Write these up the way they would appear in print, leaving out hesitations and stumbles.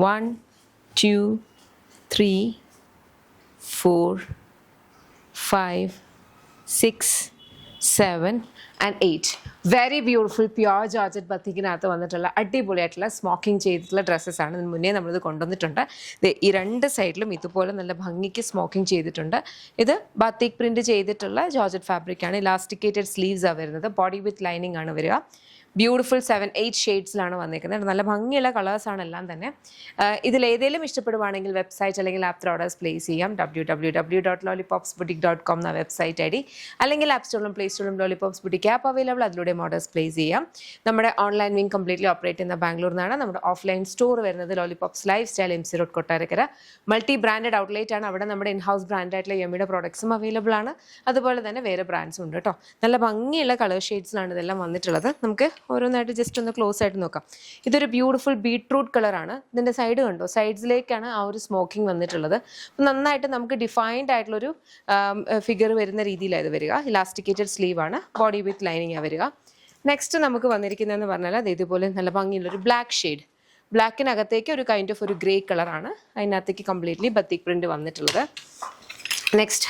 1, 2, 3, 4, 5, 6, 7 and 8. Very beautiful pure georgette ബത്തിക്കിനകത്ത് വന്നിട്ടുള്ള അടിപൊളിയായിട്ടുള്ള സ്മോക്കിംഗ് ചെയ്തിട്ടുള്ള ഡ്രസ്സസ് ആണ്. ഇതിന് മുന്നേ നമ്മളിത് കൊണ്ടുവന്നിട്ടുണ്ട്. ഈ രണ്ട് സൈഡിലും ഇതുപോലെ നല്ല ഭംഗിക്ക് സ്മോക്കിംഗ് ചെയ്തിട്ടുണ്ട്. ഇത് ബാത്തിക് പ്രിന്റ് ചെയ്തിട്ടുള്ള ജോർജറ്റ് ഫാബ്രിക്കാണ്. ഇലാസ്റ്റിക്കേറ്റഡ് സ്ലീവ്സാണ് വരുന്നത്. ബോഡി വിത്ത് ലൈനിങ് ആണ് വരിക. ബ്യൂട്ടിഫുൾ 7-8 ഷെയ്ഡ്സിലാണ് വന്നിരിക്കുന്നത്. നല്ല ഭംഗിയുള്ള കളേഴ്സാണ് എല്ലാം തന്നെ. ഇതിലേതെങ്കിലും ഇഷ്ടപ്പെടുവാണെങ്കിൽ വെബ്സൈറ്റ് അല്ലെങ്കിൽ ആപ്പ് ത്രൂ ഓർഡേഴ്സ് പ്ലേസ് ചെയ്യാം. www.lollipopsboutique.com എന്ന വെബ്സൈറ്റ് ഐ ഡി, അല്ലെങ്കിൽ ആപ്പ് സ്റ്റോറിലും പ്ലേ സ്റ്റോറിലും ലോലിപോപ്സ് ബുട്ടിക് ആപ്പ് അവൈലബിൾ. അതിലൂടെ ഓർഡേഴ്സ് പ്ലേസ് ചെയ്യാം. നമ്മുടെ ഓൺലൈൻ വിങ് കംപ്ലീറ്റ്ലി ഓപ്പറേറ്റ് ചെയ്യുന്ന ബാംഗ്ലൂരിൽ നിന്നാണ്. നമ്മുടെ ഓഫ്ലൈൻ സ്റ്റോർ വരുന്നത് lollipops life style MC road Kottarakkara. Multi branded outlet ആണ്. അവിടെ നമ്മുടെ ഇൻഹൗസ് ബ്രാൻഡായിട്ടുള്ള യമ്മിയുടെ പ്രോഡക്ട്സും അവൈലബിൾ ആണ്. അതുപോലെ തന്നെ വേറെ ബ്രാൻഡ്സും ഉണ്ട് കേട്ടോ. നല്ല ഭംഗിയുള്ള കളർ ഷെയ്ഡ്സിലാണ് ഇതെല്ലാം വന്നിട്ടുള്ളത്. നമുക്ക് ഓരോന്നായിട്ട് ജസ്റ്റ് ഒന്ന് ക്ലോസ് ആയിട്ട് നോക്കാം. ഇതൊരു ബ്യൂട്ടിഫുൾ ബീട്രൂട്ട് കളറാണ്. ഇതിൻ്റെ സൈഡ് കണ്ടോ, സൈഡ്സിലേക്കാണ് ആ ഒരു സ്മോക്കിംഗ് വന്നിട്ടുള്ളത്. നന്നായിട്ട് നമുക്ക് ഡിഫൈൻഡ് ആയിട്ടുള്ളൊരു ഫിഗർ വരുന്ന രീതിയിലാണ് ഇത് വരിക. ഇലാസ്റ്റിക്കേറ്റഡ് സ്ലീവ് ആണ്. ബോഡി വിത്ത് ലൈനിങ് വരിക. നെക്സ്റ്റ് നമുക്ക് വന്നിരിക്കുന്നതെന്ന് പറഞ്ഞാൽ അത് ഇതുപോലെ നല്ല ഭംഗിയുള്ളൊരു ബ്ലാക്ക് ഷെയ്ഡ്. ബ്ലാക്കിനകത്തേക്ക് ഒരു കൈൻഡ് ഓഫ് ഒരു ഗ്രേ കളറാണ്. അതിനകത്തേക്ക് കംപ്ലീറ്റ്ലി ബത്തിക് പ്രിന്റ് വന്നിട്ടുള്ളത്. നെക്സ്റ്റ്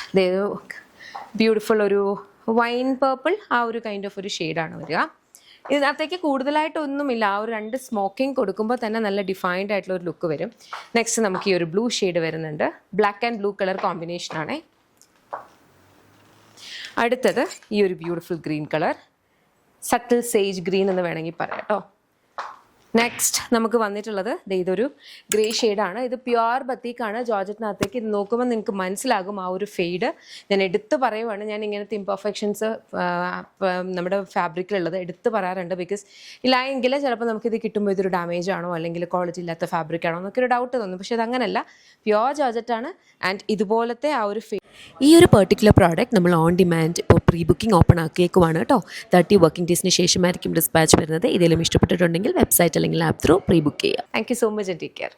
ബ്യൂട്ടിഫുൾ ഒരു വൈൻ പേർപ്പിൾ, ആ ഒരു കൈൻഡ് ഓഫ് ഒരു ഷെയ്ഡാണ് വരിക. ഇതിനകത്തേക്ക് കൂടുതലായിട്ടൊന്നുമില്ല. ആ ഒരു രണ്ട് സ്മോക്കിംഗ് കൊടുക്കുമ്പോൾ തന്നെ നല്ല ഡിഫൈൻഡ് ആയിട്ടുള്ള ഒരു ലുക്ക് വരും. നെക്സ്റ്റ് നമുക്ക് ഈ ഒരു ബ്ലൂ ഷെയ്ഡ് വരുന്നുണ്ട്. ബ്ലാക്ക് ആൻഡ് ബ്ലൂ കളർ കോമ്പിനേഷനാണ്. അടുത്തത് ഈ ഒരു beautiful green colour, subtle sage green എന്ന് വേണമെങ്കിൽ പറയാം കേട്ടോ. നെക്സ്റ്റ് നമുക്ക് വന്നിട്ടുള്ളത് ഇതൊരു ഗ്രേ ഷെയ്ഡാണ്. ഇത് പ്യുവർ ബത്തീക്കാണ്. ജോർജറ്റിനകത്തേക്ക് ഇത് നോക്കുമ്പോൾ നിങ്ങൾക്ക് മനസ്സിലാകും ആ ഒരു ഫെയ്ഡ്. ഞാൻ എടുത്ത് പറയുവാണ്, ഞാൻ ഇങ്ങനത്തെ ഇംപെർഫെക്ഷൻസ് നമ്മുടെ ഫാബ്രിക്കിലുള്ളത് എടുത്ത് പറയാറുണ്ട്. ബിക്കോസ് ഇല്ല എങ്കിൽ ചിലപ്പോൾ നമുക്കിത് കിട്ടുമ്പോൾ ഇതൊരു ഡാമേജ് ആണോ അല്ലെങ്കിൽ ക്വാളിറ്റി ഇല്ലാത്ത ഫാബ്രിക് ആണോ എന്നൊക്കെ ഒരു ഡൗട്ട് തോന്നും. പക്ഷേ അതങ്ങനല്ല, പ്യുവർ ജോർജറ്റാണ്. ആൻഡ് ഇതുപോലത്തെ ആ ഒരു ഈ ഒരു പെർട്ടിക്കുലർ പ്രോഡക്റ്റ് നമ്മൾ ഓൺ ഡിമാൻഡ് ഇപ്പോൾ പ്രീ ബുക്കിംഗ് ഓപ്പൺ ആക്കിയേക്കുവാണ് കേട്ടോ. 30 വർക്കിംഗ് ഡേയ്സിന് ശേഷമായിരിക്കും ഡിസ്പാച്ച് വരുന്നത്. ഇതിലും ഇഷ്ടപ്പെട്ടിട്ടുണ്ടെങ്കിൽ വെബ്സൈറ്റ് അല്ലെങ്കിൽ ആപ്പ് ത്രൂ പ്രീ ബുക്ക് ചെയ്യാം. Thank you so much and take care.